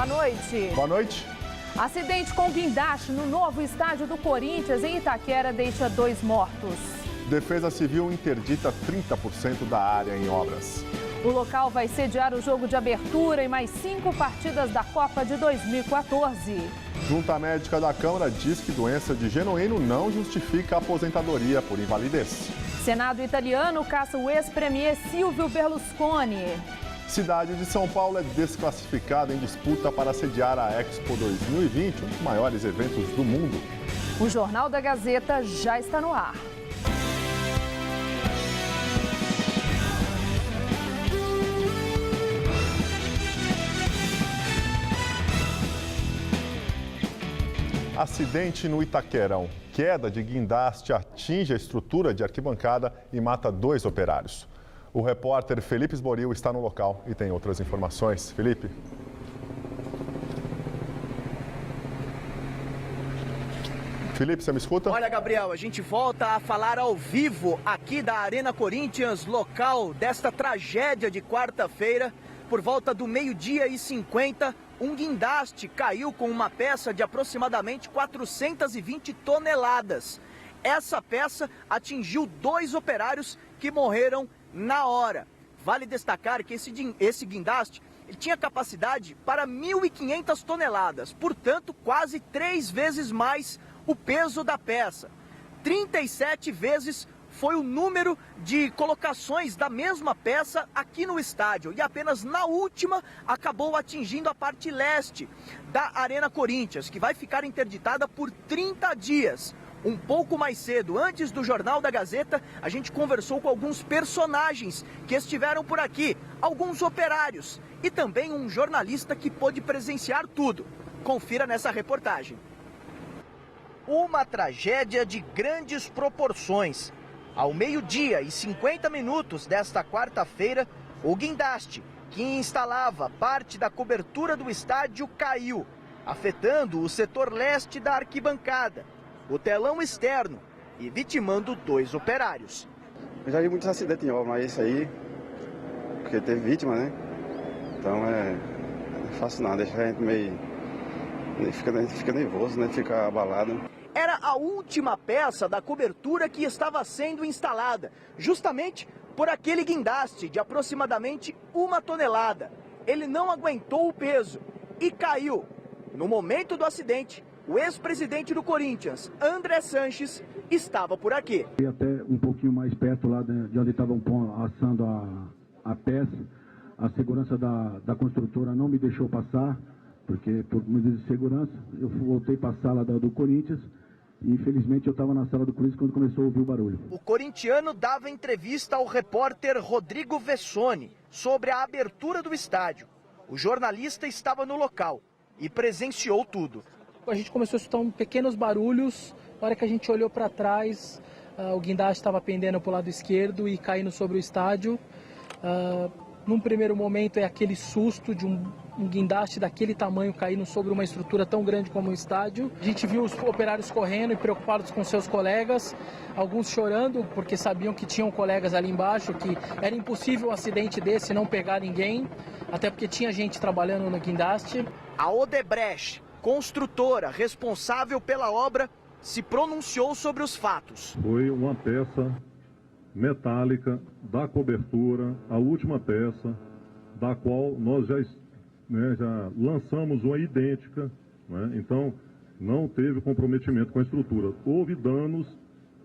boa noite. Boa noite. Acidente com guindaste no novo estádio do Corinthians, em Itaquera, deixa 2 mortos. Defesa Civil interdita 30% da área em obras. O local vai sediar o jogo de abertura e mais 5 partidas da Copa de 2014. Junta médica da Câmara diz que doença de Genuíno não justifica a aposentadoria por invalidez. Senado italiano caça o ex-premier Silvio Berlusconi. Cidade de São Paulo é desclassificada em disputa para sediar a Expo 2020, um dos maiores eventos do mundo. O Jornal da Gazeta já está no ar. Acidente no Itaquerão. Queda de guindaste atinge a estrutura de arquibancada e mata 2 operários. O repórter Felipe Esboril está no local e tem outras informações. Felipe. Felipe, você me escuta? Olha, Gabriel, a gente volta a falar ao vivo aqui da Arena Corinthians, local desta tragédia de quarta-feira. Por volta do 12h50, um guindaste caiu com uma peça de aproximadamente 420 toneladas. Essa peça atingiu 2 operários que morreram na hora. Vale destacar que esse guindaste tinha capacidade para 1.500 toneladas, portanto, quase 3 vezes mais o peso da peça. 37 vezes foi o número de colocações da mesma peça aqui no estádio. E apenas na última acabou atingindo a parte leste da Arena Corinthians, que vai ficar interditada por 30 dias. Um pouco mais cedo, antes do Jornal da Gazeta, a gente conversou com alguns personagens que estiveram por aqui, alguns operários e também um jornalista que pôde presenciar tudo. Confira nessa reportagem. Uma tragédia de grandes proporções. Ao 12h50 desta quarta-feira, o guindaste, que instalava parte da cobertura do estádio, caiu, afetando o setor leste da arquibancada, o telão externo e vitimando 2 operários. Eu já vi muitos acidentes em obra, mas esse aí, porque teve vítima, né? Então não é fácil nada, deixa a gente meio... A gente fica nervoso, né? Fica abalado. Era a última peça da cobertura que estava sendo instalada, justamente por aquele guindaste de aproximadamente 1 tonelada. Ele não aguentou o peso e caiu. No momento do acidente, o ex-presidente do Corinthians, André Sanches, estava por aqui. E até um pouquinho mais perto lá de onde estavam assando a peça, a segurança da construtora não me deixou passar, porque por medidas de segurança eu voltei para a sala do Corinthians e infelizmente eu estava na sala do Corinthians quando começou a ouvir o barulho. O corintiano dava entrevista ao repórter Rodrigo Vessoni sobre a abertura do estádio. O jornalista estava no local e presenciou tudo. A gente começou a escutar pequenos barulhos. Na hora que a gente olhou para trás, o guindaste estava pendendo para o lado esquerdo e caindo sobre o estádio. Num primeiro momento é aquele susto de um guindaste daquele tamanho caindo sobre uma estrutura tão grande como o estádio. A gente viu os operários correndo e preocupados com seus colegas, alguns chorando porque sabiam que tinham colegas ali embaixo, que era impossível um acidente desse não pegar ninguém, até porque tinha gente trabalhando no guindaste. A Odebrecht, construtora responsável pela obra, se pronunciou sobre os fatos. Foi uma peça metálica da cobertura, a última peça, da qual nós já lançamos uma idêntica, né? Então não teve comprometimento com a estrutura. Houve danos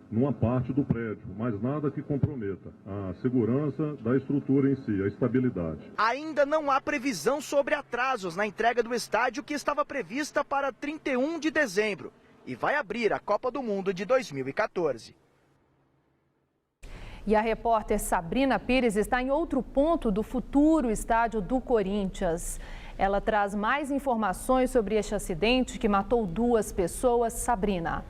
numa parte do prédio, mas nada que comprometa a segurança da estrutura em si, a estabilidade. Ainda não há previsão sobre atrasos na entrega do estádio, que estava prevista para 31 de dezembro e vai abrir a Copa do Mundo de 2014. E a repórter Sabrina Pires está em outro ponto do futuro estádio do Corinthians. Ela traz mais informações sobre este acidente que matou 2 pessoas. Sabrina.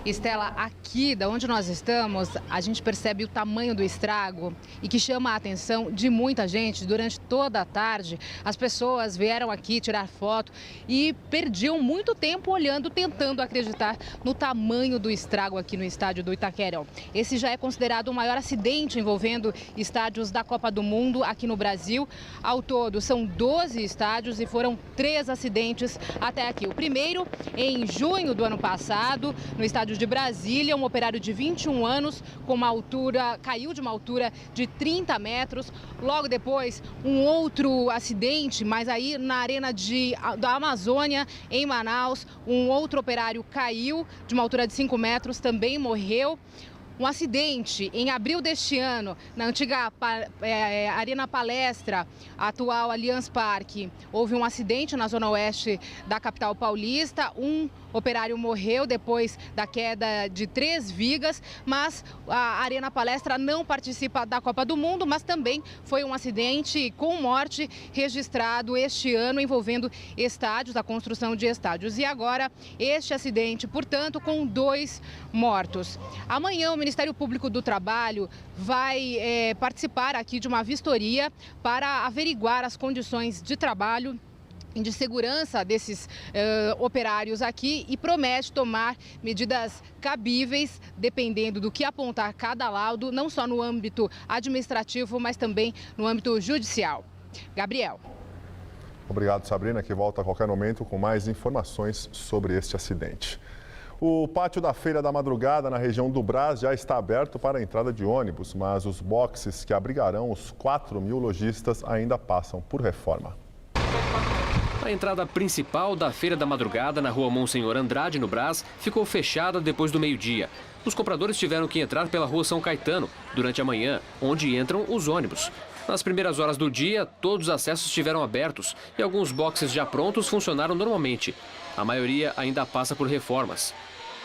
Estela, aqui da onde nós estamos, a gente percebe o tamanho do estrago e que chama a atenção de muita gente. Durante toda a tarde, as pessoas vieram aqui tirar foto e perdiam muito tempo olhando, tentando acreditar no tamanho do estrago aqui no estádio do Itaquerão. Esse já é considerado o maior acidente envolvendo estádios da Copa do Mundo aqui no Brasil. Ao todo, são 12 estádios e foram 3 acidentes até aqui. O primeiro, em junho do ano passado, no estádio de Brasília, um operário de 21 anos caiu de uma altura de 30 metros. Logo depois, um outro acidente, mas aí na arena da Amazônia, em Manaus, um outro operário caiu de uma altura de 5 metros, também morreu. Um acidente em abril deste ano, na antiga Arena Palestra, atual Allianz Parque. Houve um acidente na zona oeste da capital paulista. Um operário morreu depois da queda de 3 vigas, mas a Arena Palestra não participa da Copa do Mundo, mas também foi um acidente com morte registrado este ano envolvendo estádios, a construção de estádios. E agora este acidente, portanto, com 2 mortos. Amanhã o Ministério Público do Trabalho vai participar aqui de uma vistoria para averiguar as condições de trabalho e de segurança desses operários aqui e promete tomar medidas cabíveis, dependendo do que apontar cada laudo, não só no âmbito administrativo, mas também no âmbito judicial. Gabriel. Obrigado, Sabrina, que volta a qualquer momento com mais informações sobre este acidente. O pátio da Feira da Madrugada, na região do Brás, já está aberto para a entrada de ônibus, mas os boxes que abrigarão os 4.000 lojistas ainda passam por reforma. A entrada principal da Feira da Madrugada, na rua Monsenhor Andrade, no Brás, ficou fechada depois do meio-dia. Os compradores tiveram que entrar pela rua São Caetano durante a manhã, onde entram os ônibus. Nas primeiras horas do dia, todos os acessos estiveram abertos e alguns boxes já prontos funcionaram normalmente. A maioria ainda passa por reformas.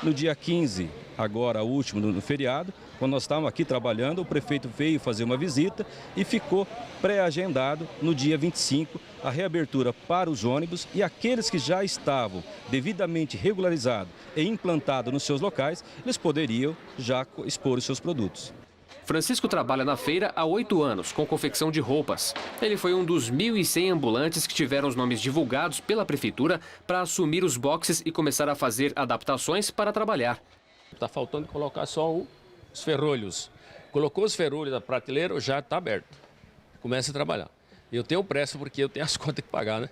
No dia 15, agora o último no feriado, quando nós estávamos aqui trabalhando, o prefeito veio fazer uma visita e ficou pré-agendado no dia 25 a reabertura para os ônibus e aqueles que já estavam devidamente regularizados e implantados nos seus locais, eles poderiam já expor os seus produtos. Francisco trabalha na feira há 8 anos, com confecção de roupas. Ele foi um dos 1.100 ambulantes que tiveram os nomes divulgados pela prefeitura para assumir os boxes e começar a fazer adaptações para trabalhar. Está faltando colocar só os ferrolhos. Colocou os ferrolhos da prateleira, já está aberto. Começa a trabalhar. Eu tenho pressa porque eu tenho as contas que pagar, né?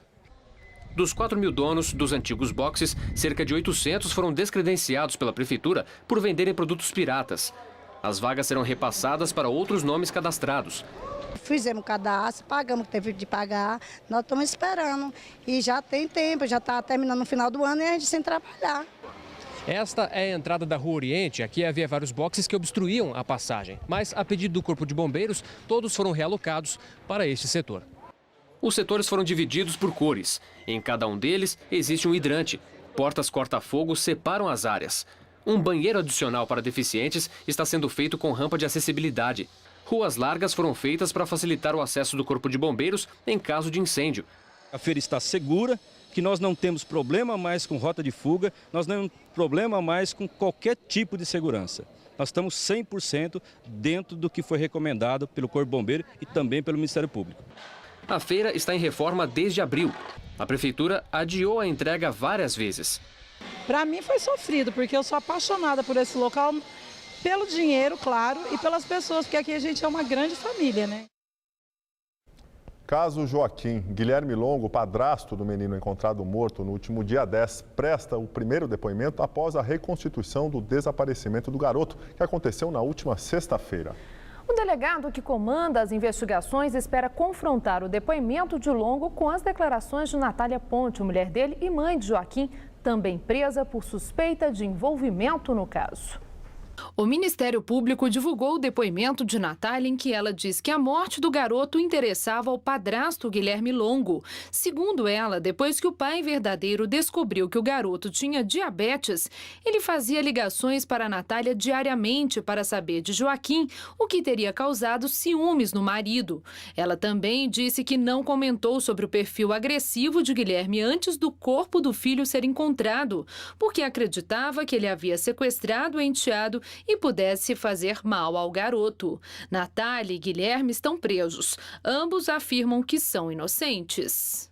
Dos 4.000 donos dos antigos boxes, cerca de 800 foram descredenciados pela prefeitura por venderem produtos piratas. As vagas serão repassadas para outros nomes cadastrados. Fizemos cadastro, pagamos o que teve de pagar, nós estamos esperando. E já tem tempo, já está terminando no final do ano e a gente sem trabalhar. Esta é a entrada da Rua Oriente. Aqui havia vários boxes que obstruíam a passagem. Mas, a pedido do Corpo de Bombeiros, todos foram realocados para este setor. Os setores foram divididos por cores. Em cada um deles existe um hidrante. Portas corta-fogo separam as áreas. Um banheiro adicional para deficientes está sendo feito com rampa de acessibilidade. Ruas largas foram feitas para facilitar o acesso do Corpo de Bombeiros em caso de incêndio. A feira está segura, que nós não temos problema mais com rota de fuga, nós não temos problema mais com qualquer tipo de segurança. Nós estamos 100% dentro do que foi recomendado pelo Corpo de Bombeiros e também pelo Ministério Público. A feira está em reforma desde abril. A prefeitura adiou a entrega várias vezes. Para mim foi sofrido, porque eu sou apaixonada por esse local, pelo dinheiro, claro, e pelas pessoas, porque aqui a gente é uma grande família, né? Caso Joaquim. Guilherme Longo, padrasto do menino encontrado morto no último dia 10, presta o primeiro depoimento após a reconstituição do desaparecimento do garoto, que aconteceu na última sexta-feira. O delegado que comanda as investigações espera confrontar o depoimento de Longo com as declarações de Natália Ponte, mulher dele e mãe de Joaquim, também presa por suspeita de envolvimento no caso. O Ministério Público divulgou o depoimento de Natália em que ela diz que a morte do garoto interessava ao padrasto Guilherme Longo. Segundo ela, depois que o pai verdadeiro descobriu que o garoto tinha diabetes, ele fazia ligações para Natália diariamente para saber de Joaquim, o que teria causado ciúmes no marido. Ela também disse que não comentou sobre o perfil agressivo de Guilherme antes do corpo do filho ser encontrado, porque acreditava que ele havia sequestrado o enteado e pudesse fazer mal ao garoto. Natália e Guilherme estão presos. Ambos afirmam que são inocentes.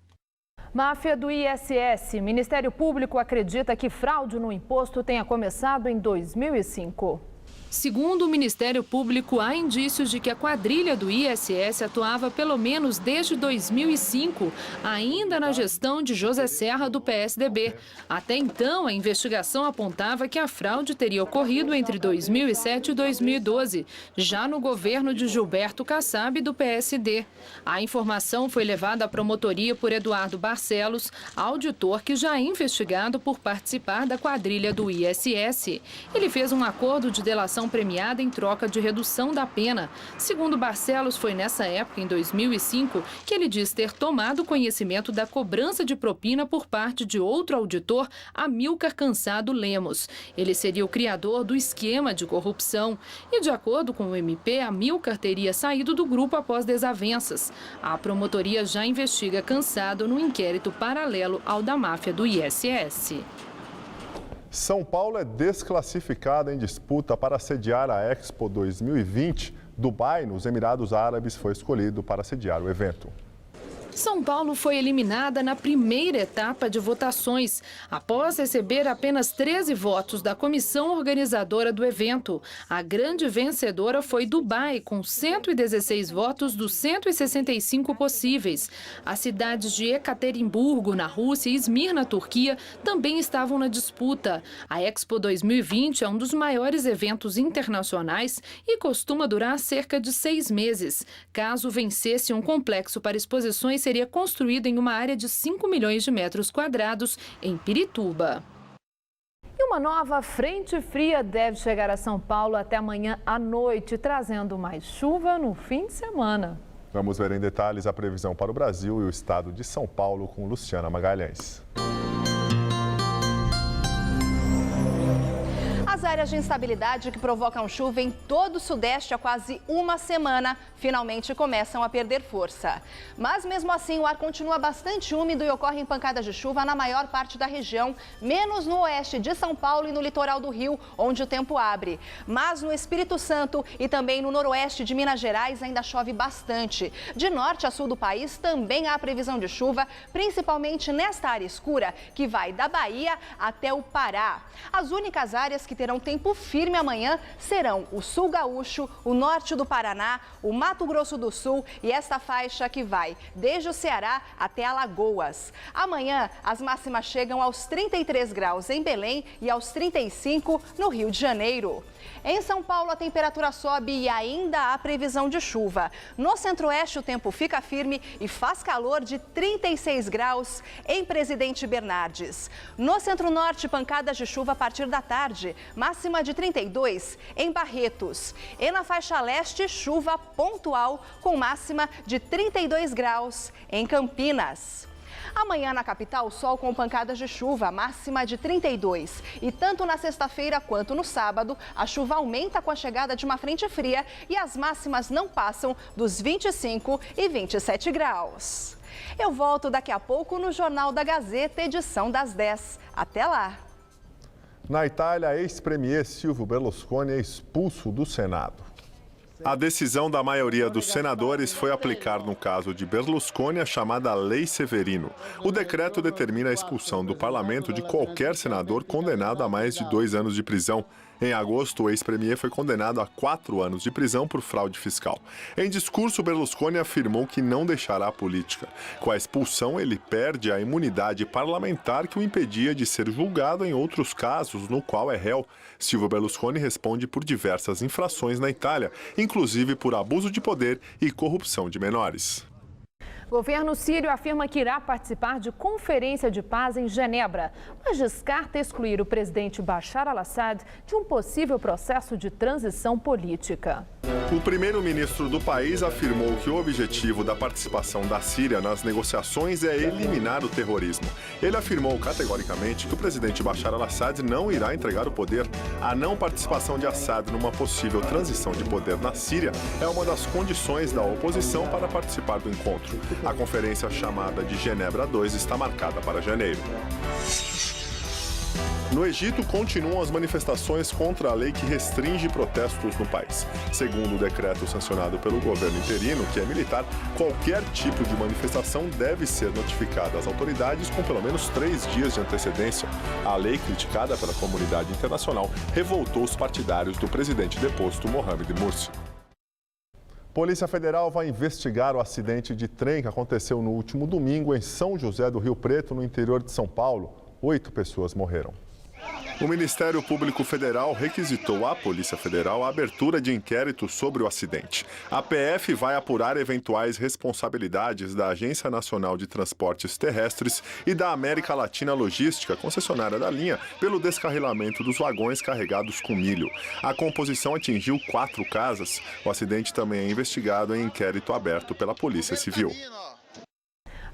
Máfia do ISS. Ministério Público acredita que fraude no imposto tenha começado em 2005. Segundo o Ministério Público, há indícios de que a quadrilha do ISS atuava pelo menos desde 2005, ainda na gestão de José Serra, do PSDB. Até então, a investigação apontava que a fraude teria ocorrido entre 2007 e 2012, já no governo de Gilberto Kassab, do PSD. A informação foi levada à promotoria por Eduardo Barcelos, auditor que já é investigado por participar da quadrilha do ISS. Ele fez um acordo de delação premiada em troca de redução da pena. Segundo Barcelos, foi nessa época, em 2005, que ele diz ter tomado conhecimento da cobrança de propina por parte de outro auditor, Amilcar Cansado Lemos. Ele seria o criador do esquema de corrupção. E, de acordo com o MP, Amilcar teria saído do grupo após desavenças. A promotoria já investiga Cansado no inquérito paralelo ao da máfia do ISS. São Paulo é desclassificada em disputa para sediar a Expo 2020. Dubai, nos Emirados Árabes, foi escolhido para sediar o evento. São Paulo foi eliminada na primeira etapa de votações, após receber apenas 13 votos da comissão organizadora do evento. A grande vencedora foi Dubai, com 116 votos dos 165 possíveis. As cidades de Ekaterimburgo, na Rússia, e Izmir, na Turquia, também estavam na disputa. A Expo 2020 é um dos maiores eventos internacionais e costuma durar cerca de 6 meses. Caso vencesse um complexo para exposições, seria construído em uma área de 5 milhões de metros quadrados em Pirituba. E uma nova frente fria deve chegar a São Paulo até amanhã à noite, trazendo mais chuva no fim de semana. Vamos ver em detalhes a previsão para o Brasil e o estado de São Paulo com Luciana Magalhães. As áreas de instabilidade que provocam chuva em todo o Sudeste há quase uma semana finalmente começam a perder força. Mas mesmo assim o ar continua bastante úmido e ocorrem pancadas de chuva na maior parte da região, menos no oeste de São Paulo e no litoral do Rio, onde o tempo abre. Mas no Espírito Santo e também no noroeste de Minas Gerais ainda chove bastante. De norte a sul do país também há previsão de chuva, principalmente nesta área escura que vai da Bahia até o Pará. As únicas áreas que terão tempo firme amanhã serão o sul gaúcho, o norte do Paraná, o Mato Grosso do Sul e esta faixa que vai desde o Ceará até Alagoas. Amanhã as máximas chegam aos 33 graus em Belém e aos 35 no Rio de Janeiro. Em São Paulo, a temperatura sobe e ainda há previsão de chuva. No centro-oeste, o tempo fica firme e faz calor de 36 graus em Presidente Bernardes. No centro-norte, pancadas de chuva a partir da tarde, máxima de 32 em Barretos. E na faixa leste, chuva pontual com máxima de 32 graus em Campinas. Amanhã na capital, sol com pancadas de chuva, máxima de 32. E tanto na sexta-feira quanto no sábado, a chuva aumenta com a chegada de uma frente fria e as máximas não passam dos 25 e 27 graus. Eu volto daqui a pouco no Jornal da Gazeta, edição das 10. Até lá! Na Itália, ex-premier Silvio Berlusconi é expulso do Senado. A decisão da maioria dos senadores foi aplicar no caso de Berlusconi a chamada Lei Severino. O decreto determina a expulsão do parlamento de qualquer senador condenado a mais de 2 anos de prisão. Em agosto, o ex-premier foi condenado a 4 anos de prisão por fraude fiscal. Em discurso, Berlusconi afirmou que não deixará a política. Com a expulsão, ele perde a imunidade parlamentar que o impedia de ser julgado em outros casos no qual é réu. Silvio Berlusconi responde por diversas infrações na Itália, inclusive por abuso de poder e corrupção de menores. O governo sírio afirma que irá participar de conferência de paz em Genebra, mas descarta excluir o presidente Bashar al-Assad de um possível processo de transição política. O primeiro-ministro do país afirmou que o objetivo da participação da Síria nas negociações é eliminar o terrorismo. Ele afirmou categoricamente que o presidente Bashar al-Assad não irá entregar o poder. A não participação de Assad numa possível transição de poder na Síria é uma das condições da oposição para participar do encontro. A conferência chamada de Genebra 2 está marcada para janeiro. No Egito, continuam as manifestações contra a lei que restringe protestos no país. Segundo o decreto sancionado pelo governo interino, que é militar, qualquer tipo de manifestação deve ser notificada às autoridades com pelo menos 3 dias de antecedência. A lei, criticada pela comunidade internacional, revoltou os partidários do presidente deposto, Mohamed Morsi. Polícia Federal vai investigar o acidente de trem que aconteceu no último domingo em São José do Rio Preto, no interior de São Paulo. 8 pessoas morreram. O Ministério Público Federal requisitou à Polícia Federal a abertura de inquérito sobre o acidente. A PF vai apurar eventuais responsabilidades da Agência Nacional de Transportes Terrestres e da América Latina Logística, concessionária da linha, pelo descarrilamento dos vagões carregados com milho. A composição atingiu 4 casas. O acidente também é investigado em inquérito aberto pela Polícia Civil.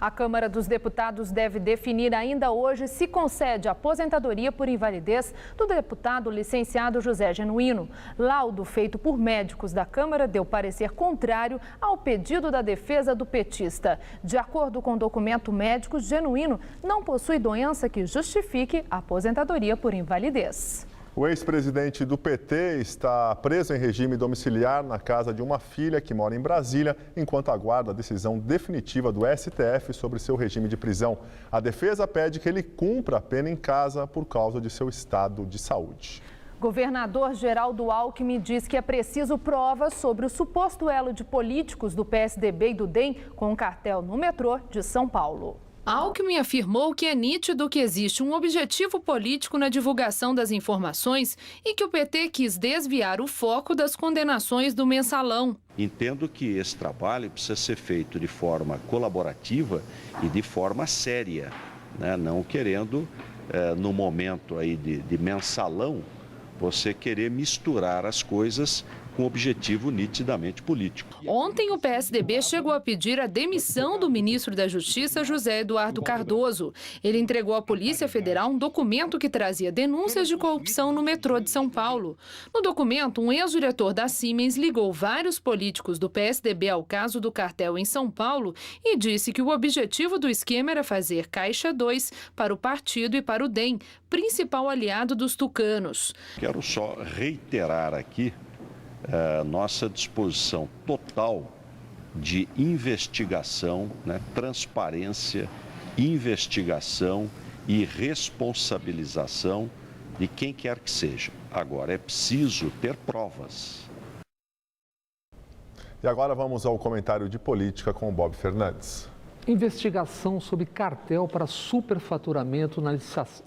A Câmara dos Deputados deve definir ainda hoje se concede aposentadoria por invalidez do deputado licenciado José Genuíno. Laudo feito por médicos da Câmara deu parecer contrário ao pedido da defesa do petista. De acordo com o documento médico, Genuíno não possui doença que justifique a aposentadoria por invalidez. O ex-presidente do PT está preso em regime domiciliar na casa de uma filha que mora em Brasília, enquanto aguarda a decisão definitiva do STF sobre seu regime de prisão. A defesa pede que ele cumpra a pena em casa por causa de seu estado de saúde. Governador Geraldo Alckmin diz que é preciso provas sobre o suposto elo de políticos do PSDB e do DEM com o cartel no metrô de São Paulo. Alckmin afirmou que é nítido que existe um objetivo político na divulgação das informações e que o PT quis desviar o foco das condenações do Mensalão. Entendo que esse trabalho precisa ser feito de forma colaborativa e de forma séria, né? Não querendo, no momento aí de mensalão, você querer misturar as coisas com objetivo nitidamente político. Ontem, o PSDB chegou a pedir a demissão do ministro da Justiça, José Eduardo Cardoso. Ele entregou à Polícia Federal um documento que trazia denúncias de corrupção no metrô de São Paulo. No documento, um ex-diretor da Siemens ligou vários políticos do PSDB ao caso do cartel em São Paulo e disse que o objetivo do esquema era fazer caixa 2 para o partido e para o DEM, principal aliado dos tucanos. Quero só reiterar aqui nossa disposição total de investigação, né, transparência, investigação e responsabilização de quem quer que seja. Agora, é preciso ter provas. E agora vamos ao comentário de política com o Bob Fernandes. Investigação sobre cartel para superfaturamento na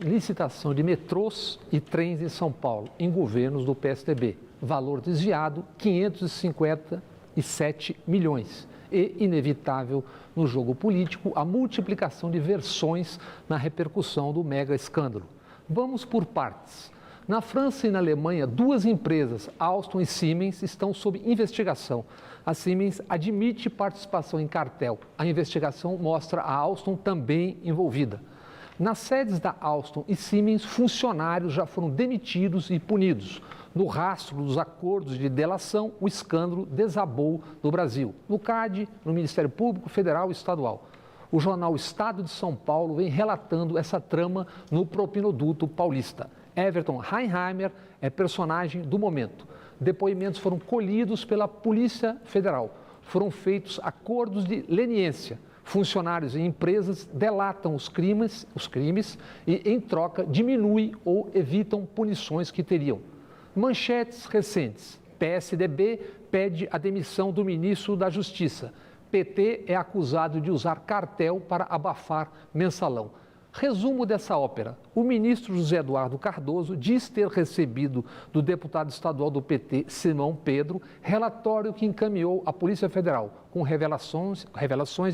licitação de metrôs e trens em São Paulo, em governos do PSDB. Valor desviado, 557 milhões. E, inevitável no jogo político, a multiplicação de versões na repercussão do mega escândalo. Vamos por partes. Na França e na Alemanha, 2 empresas, Alstom e Siemens, estão sob investigação. A Siemens admite participação em cartel. A investigação mostra a Alstom também envolvida. Nas sedes da Alstom e Siemens, funcionários já foram demitidos e punidos. No rastro dos acordos de delação, o escândalo desabou no Brasil, no CAD, no Ministério Público Federal e Estadual. O jornal Estado de São Paulo vem relatando essa trama no propinoduto paulista. Everton Heinheimer é personagem do momento. Depoimentos foram colhidos pela Polícia Federal. Foram feitos acordos de leniência. Funcionários e empresas delatam os crimes e, em troca, diminuem ou evitam punições que teriam. Manchetes recentes. PSDB pede a demissão do ministro da Justiça. PT é acusado de usar cartel para abafar mensalão. Resumo dessa ópera. O ministro José Eduardo Cardoso diz ter recebido do deputado estadual do PT, Simão Pedro, relatório que encaminhou à Polícia Federal, com revelações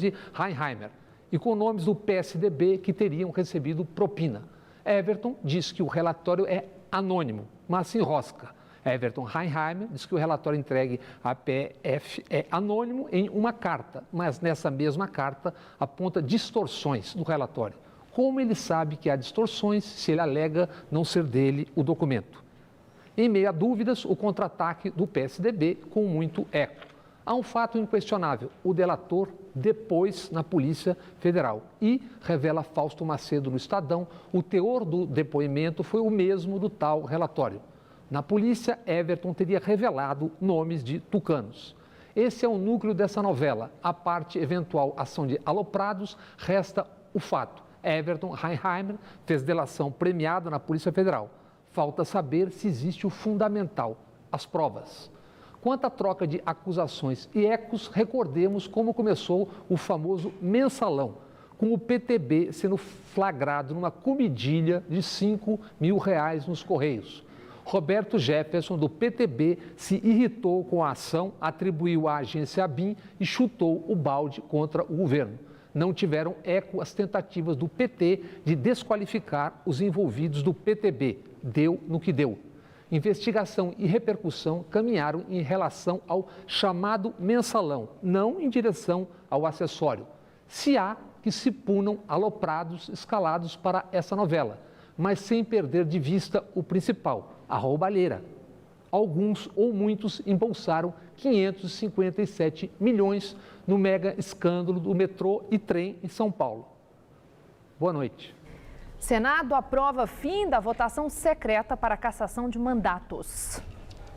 de Heinheimer e com nomes do PSDB que teriam recebido propina. Everton diz que o relatório é anônimo, mas se enrosca. Everton Heinheimer diz que o relatório entregue à PF é anônimo em uma carta, mas nessa mesma carta aponta distorções do relatório. Como ele sabe que há distorções se ele alega não ser dele o documento? Em meio a dúvidas, o contra-ataque do PSDB com muito eco. Há um fato inquestionável: o delator depôs na Polícia Federal e, revela Fausto Macedo no Estadão, o teor do depoimento foi o mesmo do tal relatório. Na polícia, Everton teria revelado nomes de tucanos. Esse é o núcleo dessa novela. A parte eventual ação de aloprados, resta o fato. Everton Heinheimer fez delação premiada na Polícia Federal. Falta saber se existe o fundamental, as provas. Quanto à troca de acusações e ecos, recordemos como começou o famoso mensalão, com o PTB sendo flagrado numa comidilha de R$5 mil nos Correios. Roberto Jefferson, do PTB, se irritou com a ação, atribuiu à agência ABIN e chutou o balde contra o governo. Não tiveram eco as tentativas do PT de desqualificar os envolvidos do PTB. Deu no que deu. Investigação e repercussão caminharam em relação ao chamado mensalão, não em direção ao acessório. Se há que se punam aloprados escalados para essa novela, mas sem perder de vista o principal, a roubalheira. Alguns ou muitos embolsaram 557 milhões no mega escândalo do metrô e trem em São Paulo. Boa noite. Senado aprova fim da votação secreta para a cassação de mandatos.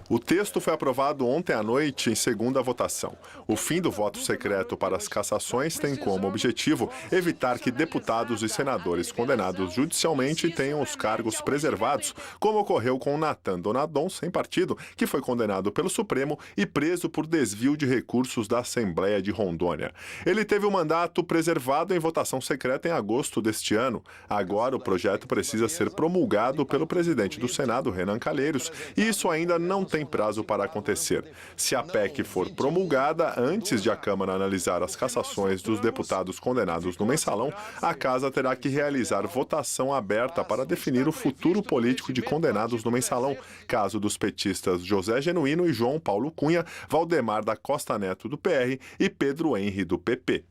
O texto foi aprovado ontem à noite em segunda votação. O fim do voto secreto para as cassações tem como objetivo evitar que deputados e senadores condenados judicialmente tenham os cargos preservados, como ocorreu com Nathan Donadon, sem partido, que foi condenado pelo Supremo e preso por desvio de recursos da Assembleia de Rondônia. Ele teve o mandato preservado em votação secreta em agosto deste ano. Agora o projeto precisa ser promulgado pelo presidente do Senado, Renan Calheiros, e isso ainda não tem prazo para acontecer. Se a PEC for promulgada antes de a Câmara analisar as cassações dos deputados condenados no mensalão, a Casa terá que realizar votação aberta para definir o futuro político de condenados no mensalão, caso dos petistas José Genuíno e João Paulo Cunha, Valdemar da Costa Neto do PR e Pedro Henri do PP.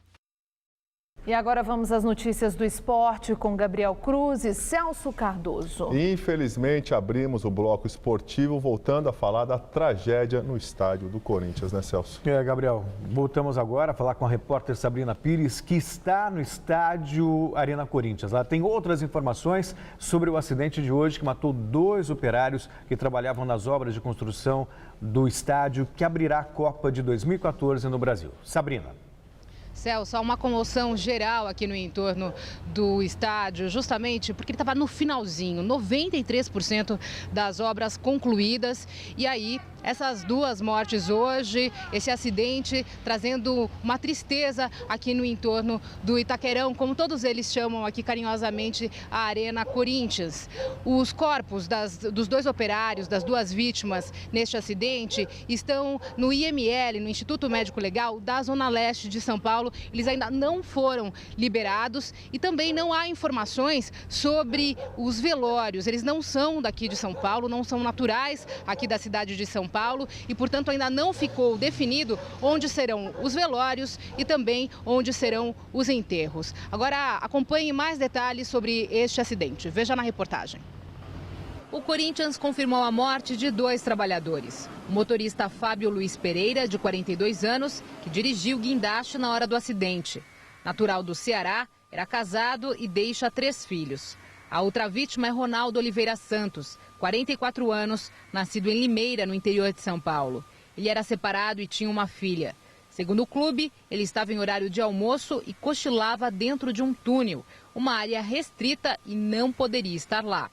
E agora vamos às notícias do esporte com Gabriel Cruz e Celso Cardoso. Infelizmente, abrimos o bloco esportivo voltando a falar da tragédia no estádio do Corinthians, né, Celso? Gabriel, voltamos agora a falar com a repórter Sabrina Pires, que está no estádio Arena Corinthians. Ela tem outras informações sobre o acidente de hoje que matou 2 operários que trabalhavam nas obras de construção do estádio que abrirá a Copa de 2014 no Brasil. Sabrina. Celso, há uma comoção geral aqui no entorno do estádio, justamente porque ele estava no finalzinho, 93% das obras concluídas. E aí, essas 2 mortes hoje, esse acidente trazendo uma tristeza aqui no entorno do Itaquerão, como todos eles chamam aqui carinhosamente a Arena Corinthians. Os corpos dos 2 operários, das 2 vítimas neste acidente, estão no IML, no Instituto Médico Legal da Zona Leste de São Paulo. Eles ainda não foram liberados e também não há informações sobre os velórios. Eles não são daqui de São Paulo, não são naturais aqui da cidade de São Paulo e, portanto, ainda não ficou definido onde serão os velórios e também onde serão os enterros. Agora, acompanhe mais detalhes sobre este acidente. Veja na reportagem. O Corinthians confirmou a morte de 2 trabalhadores. O motorista Fábio Luiz Pereira, de 42 anos, que dirigiu o guindaste na hora do acidente. Natural do Ceará, era casado e deixa 3 filhos. A outra vítima é Ronaldo Oliveira Santos, 44 anos, nascido em Limeira, no interior de São Paulo. Ele era separado e tinha uma filha. Segundo o clube, ele estava em horário de almoço e cochilava dentro de um túnel, uma área restrita e não poderia estar lá.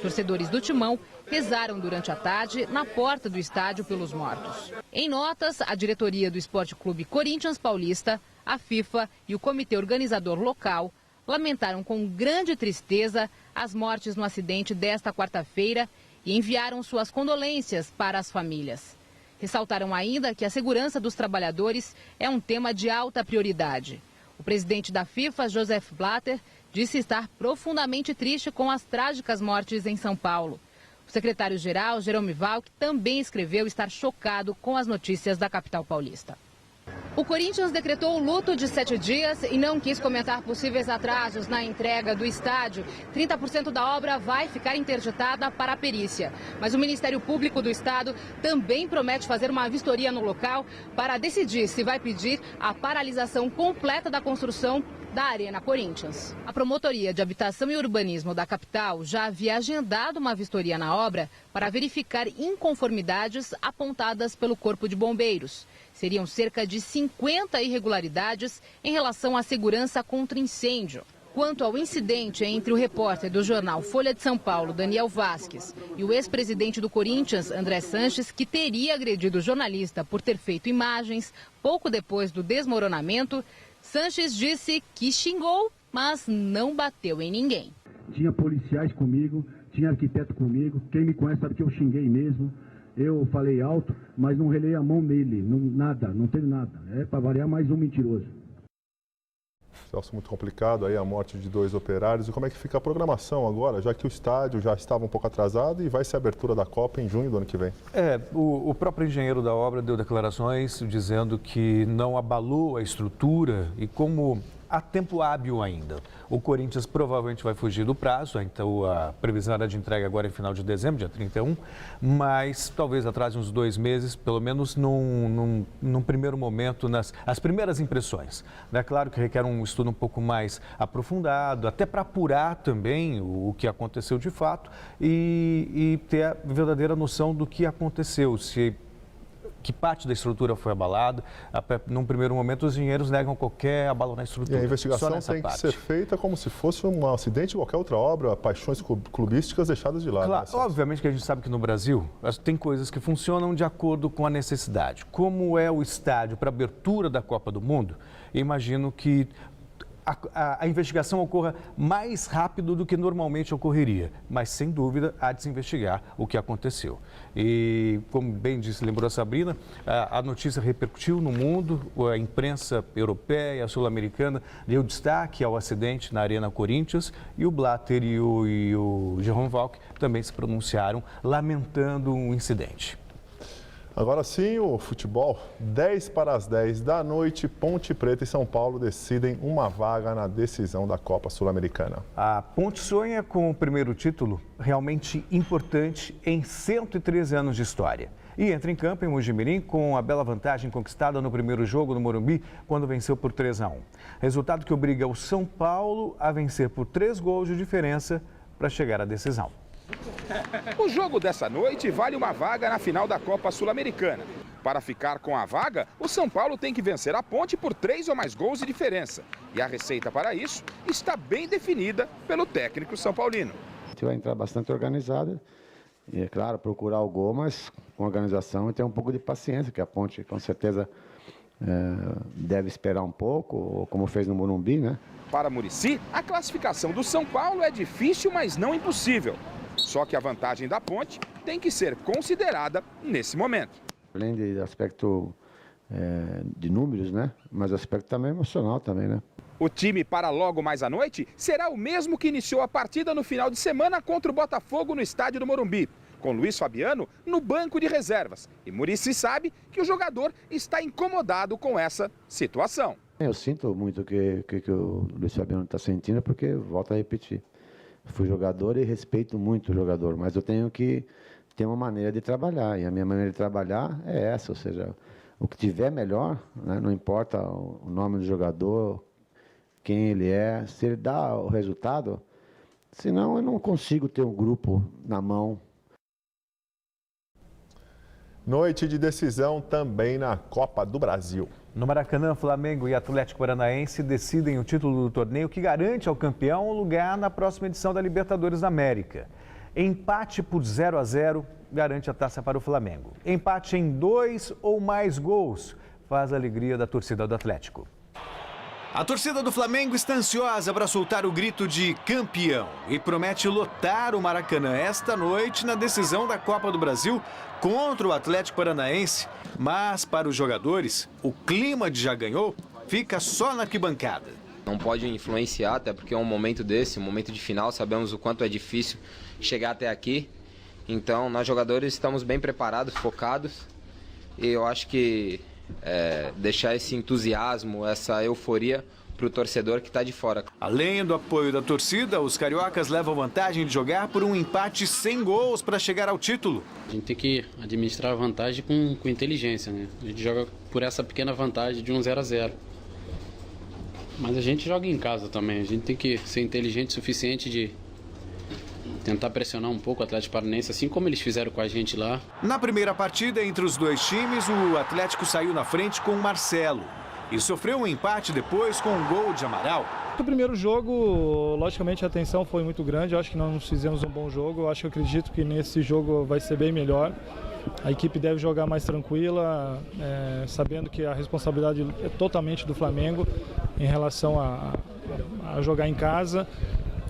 Torcedores do Timão rezaram durante a tarde na porta do estádio pelos mortos. Em notas, a diretoria do Esporte Clube Corinthians Paulista, a FIFA e o comitê organizador local lamentaram com grande tristeza as mortes no acidente desta quarta-feira e enviaram suas condolências para as famílias. Ressaltaram ainda que a segurança dos trabalhadores é um tema de alta prioridade. O presidente da FIFA, Joseph Blatter, disse estar profundamente triste com as trágicas mortes em São Paulo. O secretário-geral, Jerome Valk, também escreveu estar chocado com as notícias da capital paulista. O Corinthians decretou o luto de 7 dias e não quis comentar possíveis atrasos na entrega do estádio. 30% da obra vai ficar interditada para a perícia. Mas o Ministério Público do Estado também promete fazer uma vistoria no local para decidir se vai pedir a paralisação completa da construção da Arena Corinthians. A Promotoria de Habitação e Urbanismo da capital já havia agendado uma vistoria na obra para verificar inconformidades apontadas pelo Corpo de Bombeiros. Seriam cerca de 50 irregularidades em relação à segurança contra incêndio. Quanto ao incidente entre o repórter do jornal Folha de São Paulo, Daniel Vasquez, e o ex-presidente do Corinthians, André Sanches, que teria agredido o jornalista por ter feito imagens pouco depois do desmoronamento, Sanches disse que xingou, mas não bateu em ninguém. Tinha policiais comigo, tinha arquiteto comigo, quem me conhece sabe que eu xinguei mesmo. Eu falei alto, mas não relei a mão nele, nada, não teve nada. É para variar mais um mentiroso. Celso, muito complicado aí a morte de 2 operários. E como é que fica a programação agora, já que o estádio já estava um pouco atrasado e vai ser a abertura da Copa em junho do ano que vem? O próprio engenheiro da obra deu declarações dizendo que não abalou a estrutura e como há tempo hábil ainda. O Corinthians provavelmente vai fugir do prazo, então a previsão era de entrega agora em final de dezembro, dia 31, mas talvez atrase uns 2 meses, pelo menos num primeiro momento, as primeiras impressões. É claro que requer um estudo um pouco mais aprofundado, até para apurar também o que aconteceu de fato e ter a verdadeira noção do que aconteceu, que parte da estrutura foi abalada. Num primeiro momento, os engenheiros negam qualquer abalo na estrutura. E a investigação tem que ser feita como se fosse um acidente de qualquer outra obra, paixões clubísticas deixadas de lado. Claro, obviamente que a gente sabe que no Brasil tem coisas que funcionam de acordo com a necessidade. Como é o estádio para a abertura da Copa do Mundo, imagino que a investigação ocorra mais rápido do que normalmente ocorreria, mas sem dúvida há de se investigar o que aconteceu. E como bem disse, lembrou a Sabrina, a notícia repercutiu no mundo, a imprensa europeia, sul-americana deu destaque ao acidente na Arena Corinthians e o Blatter e o Jerome Valk também se pronunciaram lamentando o incidente. Agora sim, o futebol, 10 para as 10 da noite, Ponte Preta e São Paulo decidem uma vaga na decisão da Copa Sul-Americana. A Ponte sonha com o primeiro título realmente importante em 113 anos de história. E entra em campo em Mojimirim com a bela vantagem conquistada no primeiro jogo no Morumbi, quando venceu por 3-1. Resultado que obriga o São Paulo a vencer por 3 gols de diferença para chegar à decisão. O jogo dessa noite vale uma vaga na final da Copa Sul-Americana. Para ficar com a vaga, o São Paulo tem que vencer a Ponte por 3 ou mais gols de diferença. E a receita para isso está bem definida pelo técnico são paulino. A gente vai entrar bastante organizada e, é claro, procurar o gol, mas com organização e ter um pouco de paciência, que a Ponte com certeza deve esperar um pouco, como fez no Morumbi, né? Para Muricy, a classificação do São Paulo é difícil, mas não impossível. Só que a vantagem da Ponte tem que ser considerada nesse momento. Além de aspecto de números, né? Mas aspecto também emocional também, né? O time para logo mais à noite será o mesmo que iniciou a partida no final de semana contra o Botafogo no estádio do Morumbi, com Luiz Fabiano no banco de reservas. E Muricy sabe que o jogador está incomodado com essa situação. Eu sinto muito o que o Luiz Fabiano está sentindo, porque, volto a repetir, fui jogador e respeito muito o jogador, mas eu tenho que ter uma maneira de trabalhar, e a minha maneira de trabalhar é essa, ou seja, o que tiver melhor, né, não importa o nome do jogador, quem ele é, se ele dá o resultado, senão eu não consigo ter um grupo na mão. Noite de decisão também na Copa do Brasil. No Maracanã, Flamengo e Atlético Paranaense decidem o título do torneio que garante ao campeão um lugar na próxima edição da Libertadores da América. Empate por 0-0 garante a taça para o Flamengo. Empate em 2 ou mais gols faz a alegria da torcida do Atlético. A torcida do Flamengo está ansiosa para soltar o grito de campeão e promete lotar o Maracanã esta noite na decisão da Copa do Brasil contra o Atlético Paranaense. Mas para os jogadores, o clima de já ganhou fica só na arquibancada. Não pode influenciar, até porque é um momento desse, um momento de final, sabemos o quanto é difícil chegar até aqui. Então, nós jogadores estamos bem preparados, focados, e eu acho que deixar esse entusiasmo, essa euforia para o torcedor que está de fora. Além do apoio da torcida, os cariocas levam vantagem de jogar por um empate sem gols para chegar ao título. A gente tem que administrar a vantagem com inteligência, né? A gente joga por essa pequena vantagem de 1-0-0. Mas a gente joga em casa também, a gente tem que ser inteligente o suficiente de tentar pressionar um pouco o Atlético Paranaense, assim como eles fizeram com a gente lá. Na primeira partida entre os dois times, o Atlético saiu na frente com o Marcelo e sofreu um empate depois com um gol de Amaral. No primeiro jogo, logicamente a tensão foi muito grande, eu acho que nós fizemos um bom jogo, eu acredito que nesse jogo vai ser bem melhor. A equipe deve jogar mais tranquila, sabendo que a responsabilidade é totalmente do Flamengo em relação a jogar em casa.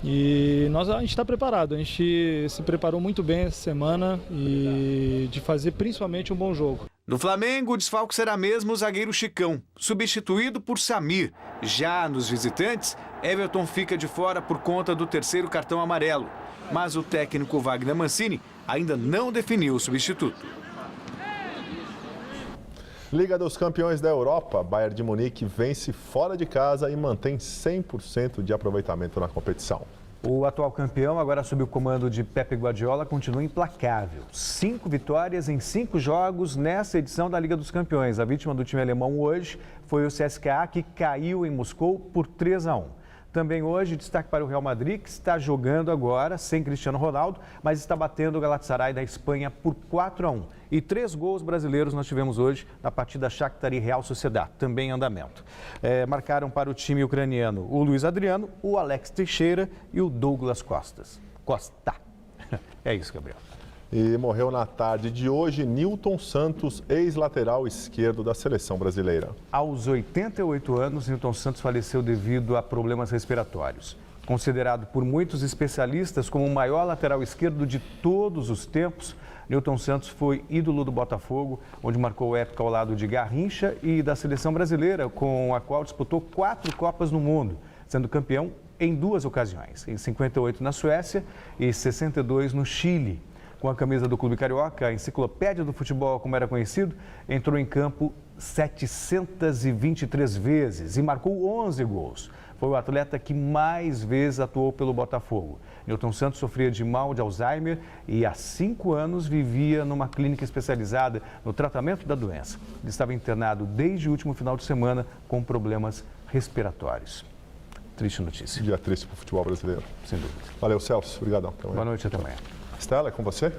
E a gente está preparado, a gente se preparou muito bem essa semana e de fazer principalmente um bom jogo. No Flamengo, o desfalque será mesmo o zagueiro Chicão, substituído por Samir. Já nos visitantes, Everton fica de fora por conta do terceiro cartão amarelo. Mas o técnico Wagner Mancini ainda não definiu o substituto. Liga dos Campeões da Europa, Bayern de Munique vence fora de casa e mantém 100% de aproveitamento na competição. O atual campeão, agora sob o comando de Pepe Guardiola, continua implacável. 5 vitórias em 5 jogos nessa edição da Liga dos Campeões. A vítima do time alemão hoje foi o CSKA, que caiu em Moscou por 3-1. Também hoje, destaque para o Real Madrid, que está jogando agora sem Cristiano Ronaldo, mas está batendo o Galatasaray da Espanha por 4-1. E 3 gols brasileiros nós tivemos hoje na partida Shakhtar e Real Sociedad, também em andamento. Marcaram para o time ucraniano o Luiz Adriano, o Alex Teixeira e o Douglas Costa. É isso, Gabriel. E morreu na tarde de hoje Nilton Santos, ex-lateral esquerdo da seleção brasileira. Aos 88 anos, Nilton Santos faleceu devido a problemas respiratórios. Considerado por muitos especialistas como o maior lateral esquerdo de todos os tempos, Nilton Santos foi ídolo do Botafogo, onde marcou época ao lado de Garrincha e da seleção brasileira, com a qual disputou 4 Copas no Mundo, sendo campeão em 2 ocasiões, em 58 na Suécia e 62 no Chile. Com a camisa do Clube Carioca, a enciclopédia do futebol, como era conhecido, entrou em campo 723 vezes e marcou 11 gols. Foi o atleta que mais vezes atuou pelo Botafogo. Nilton Santos sofria de mal de Alzheimer e há 5 anos vivia numa clínica especializada no tratamento da doença. Ele estava internado desde o último final de semana com problemas respiratórios. Triste notícia. Dia triste para o futebol brasileiro. Sem dúvida. Valeu, Celso. Obrigadão. Boa noite, até amanhã. Estela, é com você?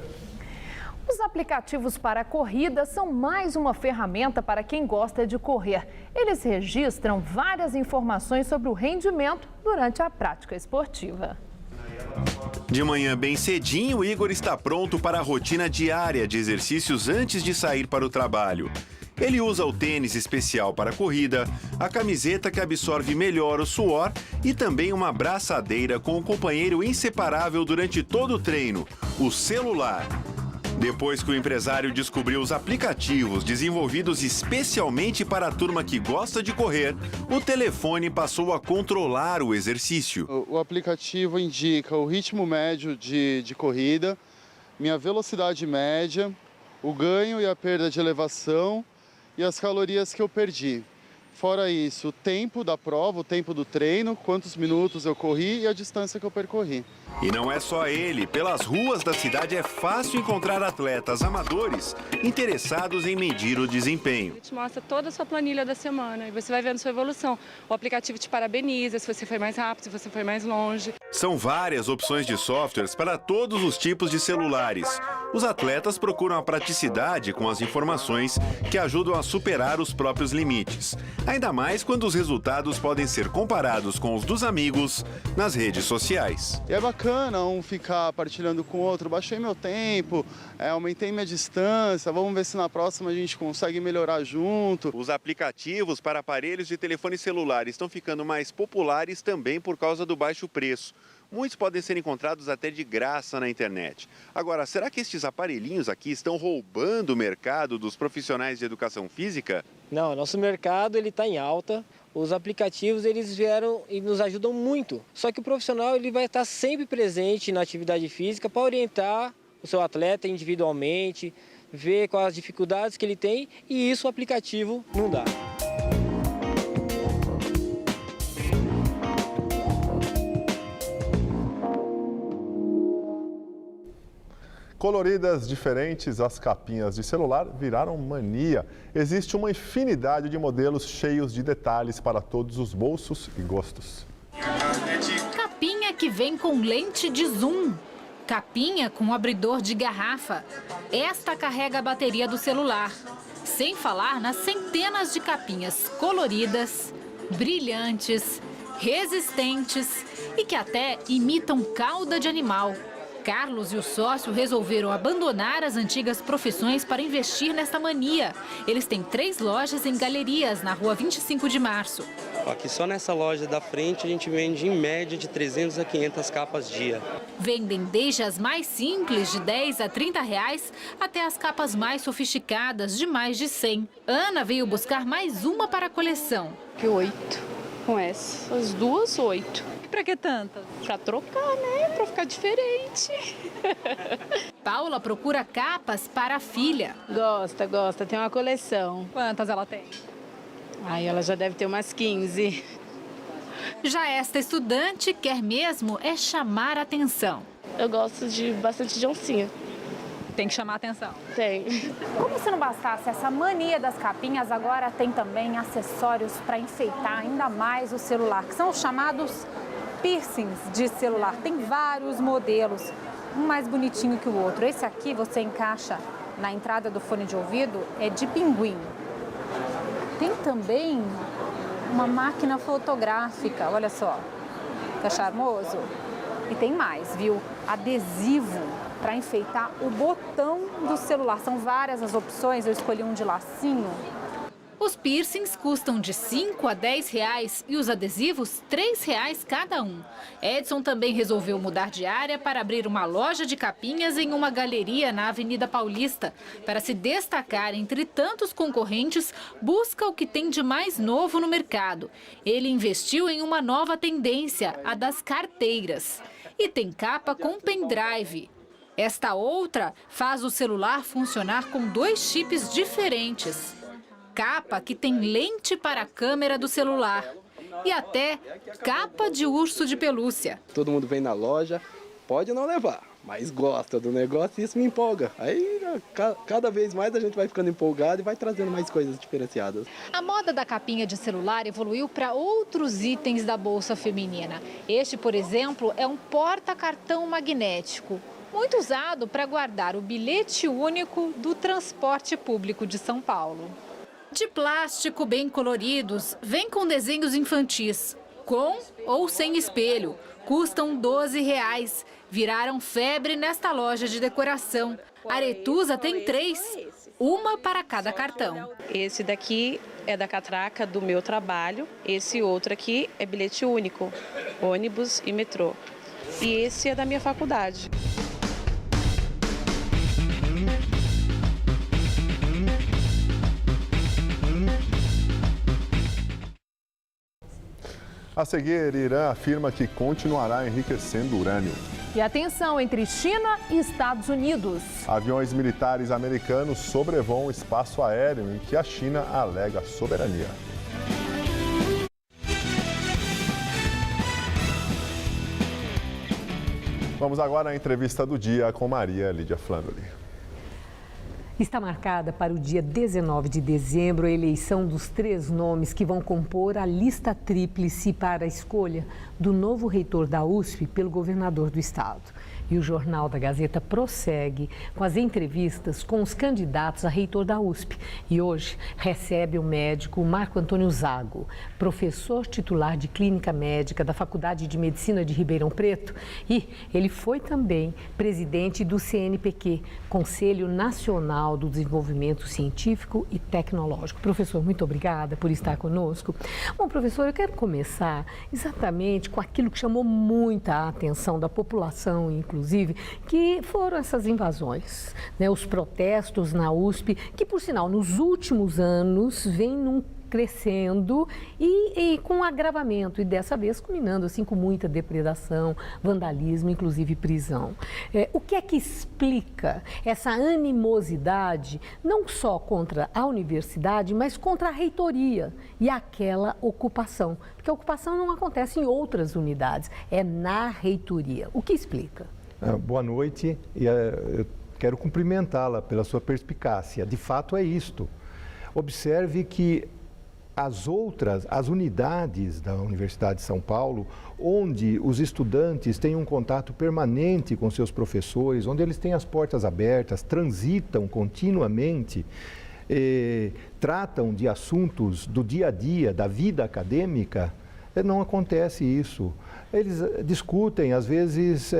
Os aplicativos para corrida são mais uma ferramenta para quem gosta de correr. Eles registram várias informações sobre o rendimento durante a prática esportiva. De manhã bem cedinho, Igor está pronto para a rotina diária de exercícios antes de sair para o trabalho. Ele usa o tênis especial para a corrida, a camiseta que absorve melhor o suor e também uma braçadeira com o companheiro inseparável durante todo o treino, o celular. Depois que o empresário descobriu os aplicativos desenvolvidos especialmente para a turma que gosta de correr, o telefone passou a controlar o exercício. O aplicativo indica o ritmo médio de corrida, minha velocidade média, o ganho e a perda de elevação e as calorias que eu perdi. Fora isso, o tempo da prova, o tempo do treino, quantos minutos eu corri e a distância que eu percorri. E não é só ele. Pelas ruas da cidade é fácil encontrar atletas amadores interessados em medir o desempenho. Ele te mostra toda a sua planilha da semana e você vai vendo sua evolução. O aplicativo te parabeniza se você foi mais rápido, se você foi mais longe. São várias opções de softwares para todos os tipos de celulares. Os atletas procuram a praticidade com as informações que ajudam a superar os próprios limites. Ainda mais quando os resultados podem ser comparados com os dos amigos nas redes sociais. E é bacana um ficar partilhando com o outro. Baixei meu tempo, aumentei minha distância, vamos ver se na próxima a gente consegue melhorar junto. Os aplicativos para aparelhos de telefone celular estão ficando mais populares também por causa do baixo preço. Muitos podem ser encontrados até de graça na internet. Agora, será que estes aparelhinhos aqui estão roubando o mercado dos profissionais de educação física? Não, nosso mercado está em alta. Os aplicativos eles vieram e nos ajudam muito. Só que o profissional ele vai estar sempre presente na atividade física para orientar o seu atleta individualmente, ver quais as dificuldades que ele tem, e isso o aplicativo não dá. Coloridas diferentes, as capinhas de celular viraram mania. Existe uma infinidade de modelos cheios de detalhes para todos os bolsos e gostos. Capinha que vem com lente de zoom. Capinha com abridor de garrafa. Esta carrega a bateria do celular. Sem falar nas centenas de capinhas coloridas, brilhantes, resistentes e que até imitam cauda de animal. Carlos e o sócio resolveram abandonar as antigas profissões para investir nesta mania. Eles têm 3 lojas em galerias na rua 25 de março. Aqui só nessa loja da frente a gente vende em média de 300 a 500 capas dia. Vendem desde as mais simples, de 10 a 30 reais, até as capas mais sofisticadas, de mais de 100. Ana veio buscar mais uma para a coleção. Que 8 com essa. As duas 8. Pra que tantas? Pra trocar, né? Pra ficar diferente. Paula procura capas para a filha. Gosta. Tem uma coleção. Quantas ela tem? Ai, ela já deve ter umas 15. Já esta estudante quer mesmo é chamar a atenção. Eu gosto bastante de oncinha. Tem que chamar a atenção. Tem. Como se não bastasse essa mania das capinhas, agora tem também acessórios para enfeitar ainda mais o celular, que são os chamados piercings de celular. Tem vários modelos, um mais bonitinho que o outro. Esse aqui você encaixa na entrada do fone de ouvido, é de pinguim. Tem também uma máquina fotográfica, olha só, tá charmoso? E tem mais, viu? Adesivo para enfeitar o botão do celular. São várias as opções, eu escolhi um de lacinho. Os piercings custam de 5 a 10 reais e os adesivos 3 reais cada um. Edson também resolveu mudar de área para abrir uma loja de capinhas em uma galeria na Avenida Paulista. Para se destacar entre tantos concorrentes, busca o que tem de mais novo no mercado. Ele investiu em uma nova tendência, a das carteiras. E tem capa com pendrive. Esta outra faz o celular funcionar com 2 chips diferentes. Capa que tem lente para a câmera do celular e até capa de urso de pelúcia. Todo mundo vem na loja, pode não levar, mas gosta do negócio e isso me empolga. Aí cada vez mais a gente vai ficando empolgado e vai trazendo mais coisas diferenciadas. A moda da capinha de celular evoluiu para outros itens da bolsa feminina. Este, por exemplo, é um porta-cartão magnético, muito usado para guardar o bilhete único do transporte público de São Paulo. De plástico, bem coloridos, vem com desenhos infantis, com ou sem espelho. Custam 12 reais. Viraram febre nesta loja de decoração. Aretusa tem 3, uma para cada cartão. Esse daqui é da catraca do meu trabalho. Esse outro aqui é bilhete único, ônibus e metrô. E esse é da minha faculdade. A seguir, Irã afirma que continuará enriquecendo urânio. E a tensão entre China e Estados Unidos. Aviões militares americanos sobrevoam o espaço aéreo em que a China alega soberania. Vamos agora à entrevista do dia com Maria Lídia Flandoli. Está marcada para o dia 19 de dezembro a eleição dos 3 nomes que vão compor a lista tríplice para a escolha do novo reitor da USP pelo governador do estado. E o Jornal da Gazeta prossegue com as entrevistas com os candidatos a reitor da USP. E hoje recebe o médico Marco Antônio Zago, professor titular de Clínica Médica da Faculdade de Medicina de Ribeirão Preto. E ele foi também presidente do CNPq, Conselho Nacional do Desenvolvimento Científico e Tecnológico. Professor, muito obrigada por estar conosco. Bom, professor, eu quero começar exatamente com aquilo que chamou muita atenção da população, inclusive, que foram essas invasões, né? Os protestos na USP, que, por sinal, nos últimos anos vem crescendo e com agravamento, e dessa vez culminando assim com muita depredação, vandalismo, inclusive prisão. O que é que explica essa animosidade, não só contra a universidade, mas contra a reitoria e aquela ocupação? Porque a ocupação não acontece em outras unidades, é na reitoria. O que explica? Boa noite, e eu quero cumprimentá-la pela sua perspicácia. De fato é isto. Observe que as unidades da Universidade de São Paulo, onde os estudantes têm um contato permanente com seus professores, onde eles têm as portas abertas, transitam continuamente, tratam de assuntos do dia a dia, da vida acadêmica, não acontece isso. Eles discutem, às vezes,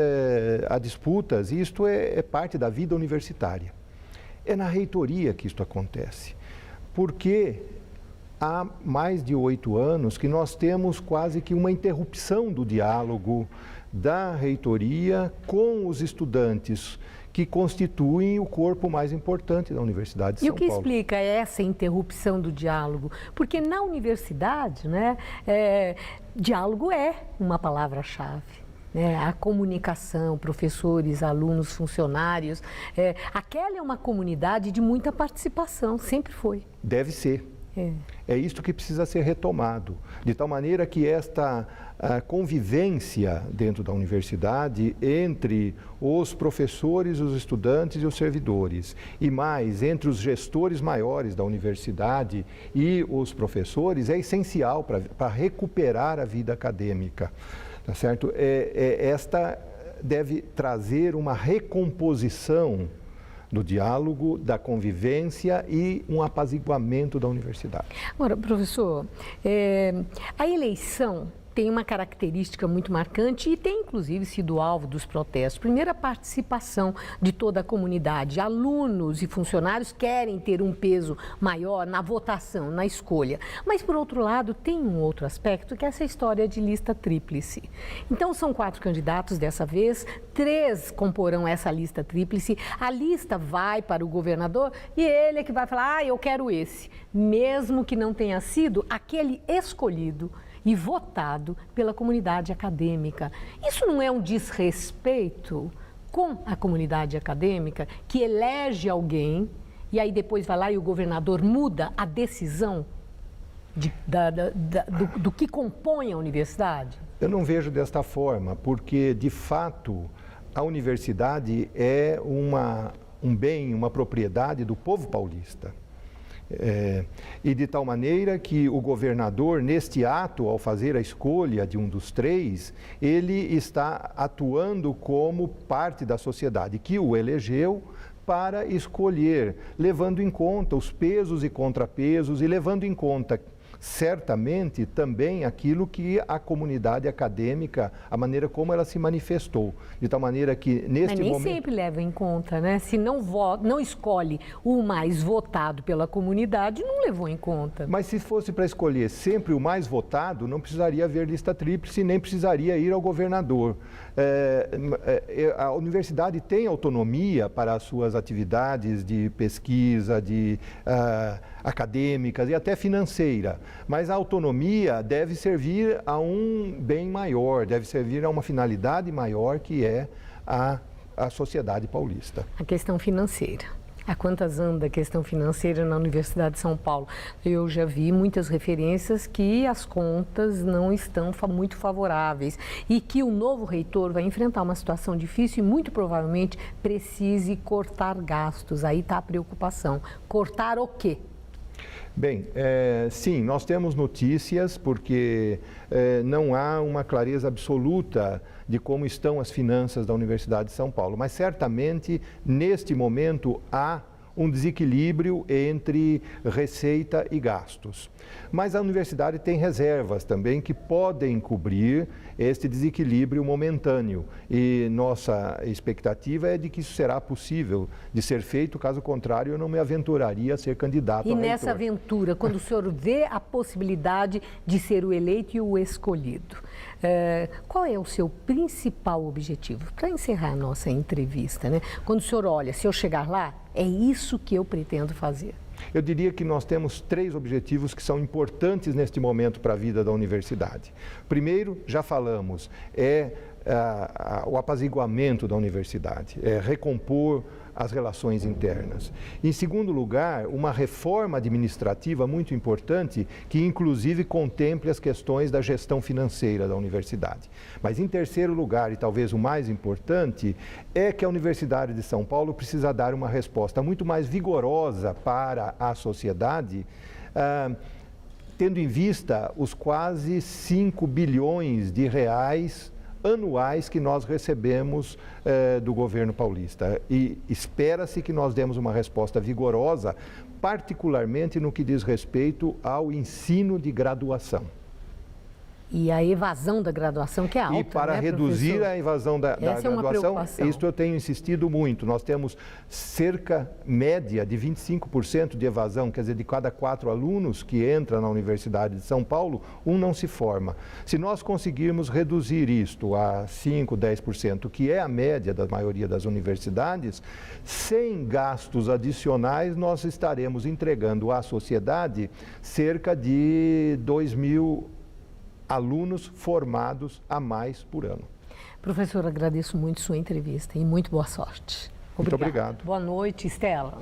há disputas, e isto é parte da vida universitária. É na reitoria que isto acontece, porque há mais de 8 anos que nós temos quase que uma interrupção do diálogo da reitoria com os estudantes, que constituem o corpo mais importante da Universidade de São Paulo. E o que explica essa interrupção do diálogo? Porque na universidade, né, diálogo é uma palavra-chave. A comunicação, professores, alunos, funcionários, aquela é uma comunidade de muita participação, sempre foi. Deve ser. É isto que precisa ser retomado, de tal maneira que esta convivência dentro da universidade entre os professores, os estudantes e os servidores, e mais entre os gestores maiores da universidade e os professores, é essencial para recuperar a vida acadêmica, tá certo? Esta deve trazer uma recomposição do diálogo, da convivência e um apaziguamento da universidade. Agora, professor, a eleição tem uma característica muito marcante e tem, inclusive, sido alvo dos protestos. Primeiro, a participação de toda a comunidade. Alunos e funcionários querem ter um peso maior na votação, na escolha. Mas, por outro lado, tem um outro aspecto, que é essa história de lista tríplice. Então, são 4 candidatos dessa vez, 3 comporão essa lista tríplice. A lista vai para o governador e ele é que vai falar, eu quero esse, mesmo que não tenha sido aquele escolhido e votado pela comunidade acadêmica. Isso não é um desrespeito com a comunidade acadêmica, que elege alguém e aí depois vai lá e o governador muda a decisão do que compõe a universidade? Eu não vejo desta forma, porque, de fato, a universidade é um bem, uma propriedade do povo paulista. E de tal maneira que o governador, neste ato, ao fazer a escolha de um dos 3, ele está atuando como parte da sociedade que o elegeu para escolher, levando em conta os pesos e contrapesos e levando em conta certamente também aquilo que a comunidade acadêmica, a maneira como ela se manifestou. De tal maneira que neste momento... Mas nem sempre leva em conta, né? Se não escolhe o mais votado pela comunidade, não levou em conta. Mas se fosse para escolher sempre o mais votado, não precisaria haver lista tríplice, nem precisaria ir ao governador. A universidade tem autonomia para as suas atividades de pesquisa, acadêmicas e até financeira, mas a autonomia deve servir a um bem maior, deve servir a uma finalidade maior, que é a sociedade paulista. A questão financeira. Há quantas anda a questão financeira na Universidade de São Paulo? Eu já vi muitas referências que as contas não estão muito favoráveis e que o novo reitor vai enfrentar uma situação difícil e muito provavelmente precise cortar gastos. Aí está a preocupação. Cortar o quê? Bem, sim, nós temos notícias porque não há uma clareza absoluta de como estão as finanças da Universidade de São Paulo, mas certamente neste momento há um desequilíbrio entre receita e gastos. Mas a universidade tem reservas também que podem cobrir este desequilíbrio momentâneo e nossa expectativa é de que isso será possível de ser feito, caso contrário eu não me aventuraria a ser candidato a reitor. E nessa aventura, quando o senhor vê a possibilidade de ser o eleito e o escolhido, qual é o seu principal objetivo? Para encerrar a nossa entrevista, né? Quando o senhor olha, se eu chegar lá, é isso que eu pretendo fazer. Eu diria que nós temos 3 objetivos que são importantes neste momento para a vida da universidade. Primeiro, já falamos, o apaziguamento da universidade, recompor as relações internas. Em segundo lugar, uma reforma administrativa muito importante que inclusive contemple as questões da gestão financeira da universidade. Mas em terceiro lugar, e talvez o mais importante, é que a Universidade de São Paulo precisa dar uma resposta muito mais vigorosa para a sociedade, tendo em vista os quase 5 bilhões de reais anuais que nós recebemos do governo paulista. E espera-se que nós demos uma resposta vigorosa, particularmente no que diz respeito ao ensino de graduação. E a evasão da graduação, que é alta, e para né, reduzir professor? a evasão da graduação, isto eu tenho insistido muito. Nós temos cerca média de 25% de evasão, quer dizer, de cada 4 alunos que entram na Universidade de São Paulo, um não se forma. Se nós conseguirmos reduzir isto a 5, 10%, que é a média da maioria das universidades, sem gastos adicionais, nós estaremos entregando à sociedade cerca de 2.000 alunos formados a mais por ano. Professor, agradeço muito sua entrevista e muito boa sorte. Muito obrigado. Boa noite, Estela.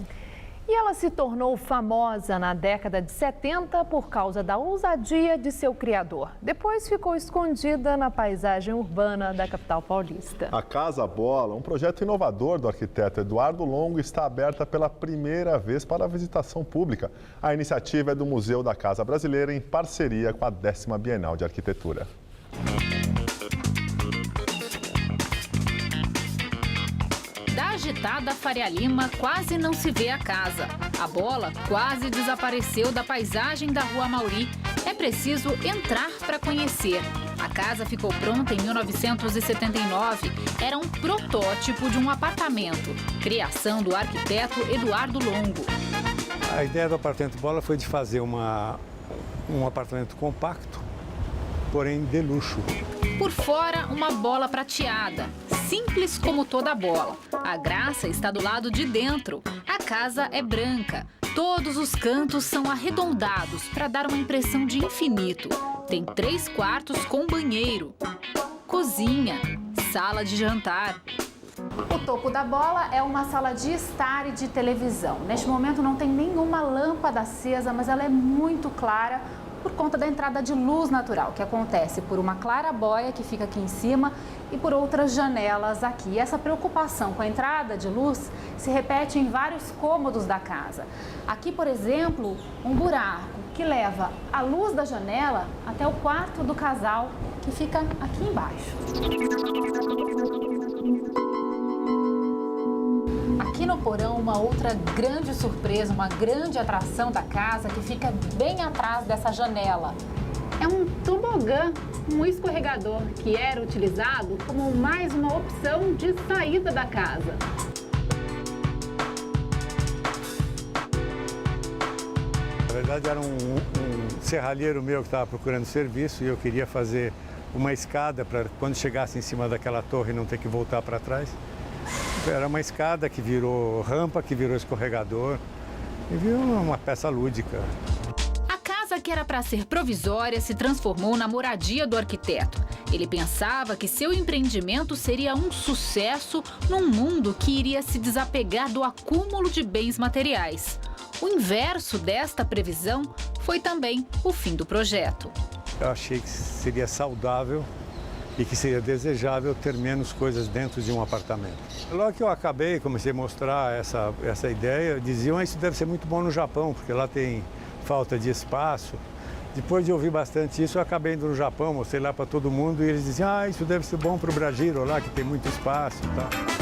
E ela se tornou famosa na década de 70 por causa da ousadia de seu criador. Depois ficou escondida na paisagem urbana da capital paulista. A Casa Bola, um projeto inovador do arquiteto Eduardo Longo, está aberta pela primeira vez para a visitação pública. A iniciativa é do Museu da Casa Brasileira em parceria com a 10ª Bienal de Arquitetura. Da agitada Faria Lima quase não se vê a casa. A bola quase desapareceu da paisagem da Rua Amauri. É preciso entrar para conhecer. A casa ficou pronta em 1979. Era um protótipo de um apartamento. Criação do arquiteto Eduardo Longo. A ideia do apartamento Bola foi de fazer um apartamento compacto, porém de luxo. Por fora, uma bola prateada, simples como toda bola. A graça está do lado de dentro. A casa é branca. Todos os cantos são arredondados para dar uma impressão de infinito. Tem 3 quartos com banheiro, cozinha, sala de jantar. O topo da bola é uma sala de estar e de televisão. Neste momento não tem nenhuma lâmpada acesa, mas ela é muito clara por conta da entrada de luz natural, que acontece por uma clarabóia que fica aqui em cima e por outras janelas aqui. E essa preocupação com a entrada de luz se repete em vários cômodos da casa. Aqui, por exemplo, um buraco que leva a luz da janela até o quarto do casal, que fica aqui embaixo. Aqui no porão, uma outra grande surpresa, uma grande atração da casa que fica bem atrás dessa janela. É um tobogã, um escorregador que era utilizado como mais uma opção de saída da casa. Na verdade, era um serralheiro meu que estava procurando serviço e eu queria fazer uma escada para quando chegasse em cima daquela torre não ter que voltar para trás. Era uma escada que virou rampa, que virou escorregador e virou uma peça lúdica. A casa que era para ser provisória se transformou na moradia do arquiteto. Ele pensava que seu empreendimento seria um sucesso num mundo que iria se desapegar do acúmulo de bens materiais. O inverso desta previsão foi também o fim do projeto. Eu achei que seria saudável e que seria desejável ter menos coisas dentro de um apartamento. Logo que eu comecei a mostrar essa ideia, diziam que isso deve ser muito bom no Japão, porque lá tem falta de espaço. Depois de ouvir bastante isso, eu acabei indo no Japão, mostrei lá para todo mundo e eles diziam, isso deve ser bom para o Brasil, lá que tem muito espaço e tal.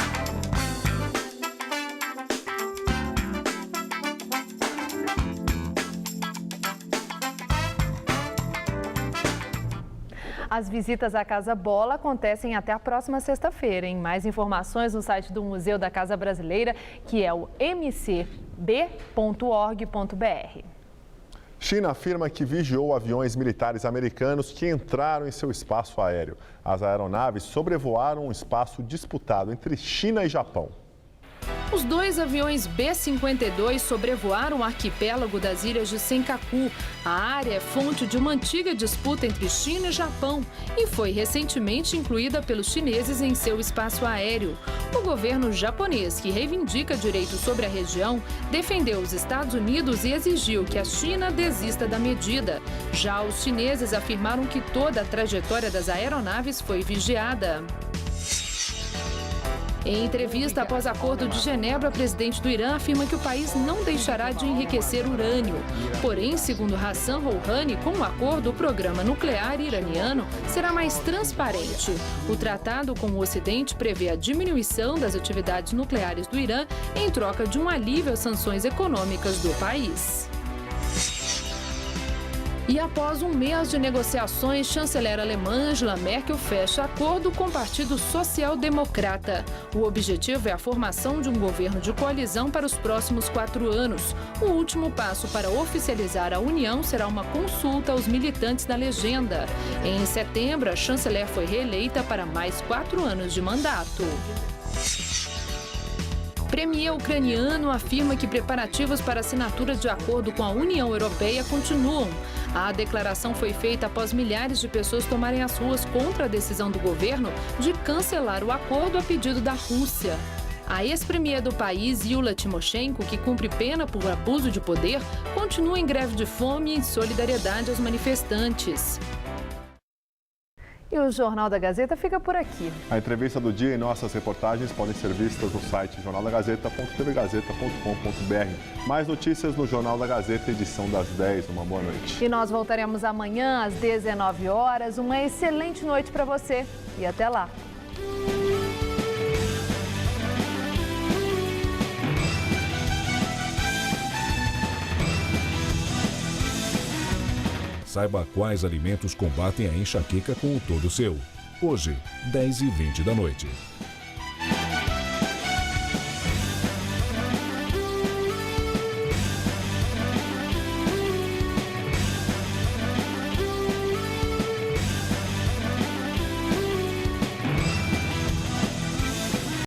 As visitas à Casa Bola acontecem até a próxima sexta-feira. Mais informações no site do Museu da Casa Brasileira, que é o mcb.org.br. China afirma que vigiou aviões militares americanos que entraram em seu espaço aéreo. As aeronaves sobrevoaram um espaço disputado entre China e Japão. Os dois aviões B-52 sobrevoaram o arquipélago das ilhas de Senkaku. A área é fonte de uma antiga disputa entre China e Japão e foi recentemente incluída pelos chineses em seu espaço aéreo. O governo japonês, que reivindica direitos sobre a região, defendeu os Estados Unidos e exigiu que a China desista da medida. Já os chineses afirmaram que toda a trajetória das aeronaves foi vigiada. Em entrevista após acordo de Genebra, o presidente do Irã afirma que o país não deixará de enriquecer urânio. Porém, segundo Hassan Rouhani, com o acordo, o programa nuclear iraniano será mais transparente. O tratado com o Ocidente prevê a diminuição das atividades nucleares do Irã em troca de um alívio às sanções econômicas do país. E após um mês de negociações, chanceler alemã Angela Merkel fecha acordo com o Partido Social Democrata. O objetivo é a formação de um governo de coalizão para os próximos 4 anos. O último passo para oficializar a união será uma consulta aos militantes da legenda. Em setembro, a chanceler foi reeleita para mais 4 anos de mandato. Premier ucraniano afirma que preparativos para assinatura de acordo com a União Europeia continuam. A declaração foi feita após milhares de pessoas tomarem as ruas contra a decisão do governo de cancelar o acordo a pedido da Rússia. A ex-premier do país, Yulia Tymoshenko, que cumpre pena por abuso de poder, continua em greve de fome em solidariedade aos manifestantes. E o Jornal da Gazeta fica por aqui. A entrevista do dia e nossas reportagens podem ser vistas no site jornaldagazeta.tvgazeta.com.br. Mais notícias no Jornal da Gazeta, edição das 10. Uma boa noite. E nós voltaremos amanhã às 19 horas. Uma excelente noite para você e até lá. Saiba quais alimentos combatem a enxaqueca com o Todo Seu. Hoje, 10h20 da noite.